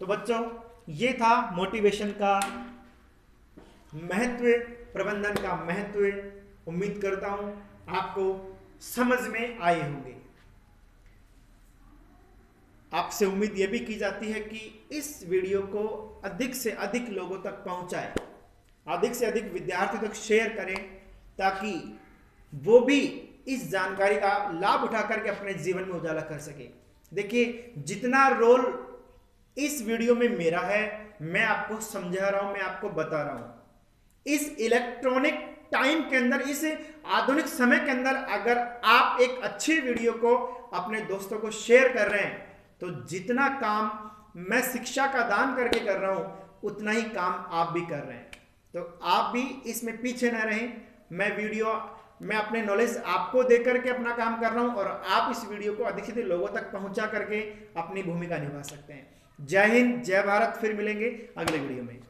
तो बच्चों, ये था मोटिवेशन का महत्व, प्रबंधन का महत्व। उम्मीद करता हूं आपको समझ में आए होंगे। आपसे उम्मीद यह भी की जाती है कि इस वीडियो को अधिक से अधिक लोगों तक पहुंचाएं, अधिक से अधिक विद्यार्थियों तक शेयर करें, ताकि वो भी इस जानकारी का लाभ उठा करके अपने जीवन में उजाला कर सके। देखिए, जितना रोल इस वीडियो में मेरा है, मैं आपको समझा रहा हूं, मैं आपको बता रहा हूं। इस इलेक्ट्रॉनिक टाइम के अंदर, इस आधुनिक समय के अंदर अगर आप एक अच्छी वीडियो को अपने दोस्तों को शेयर कर रहे हैं, तो जितना काम मैं शिक्षा का दान करके कर रहा हूं, उतना ही काम आप भी कर रहे हैं। तो आप भी इसमें पीछे न रहें। मैं अपने नॉलेज आपको दे करके अपना काम कर रहा हूं, और आप इस वीडियो को अधिक से अधिक लोगों तक पहुंचा करके अपनी भूमिका निभा सकते हैं। जय हिंद, जय भारत। फिर मिलेंगे अगले वीडियो में।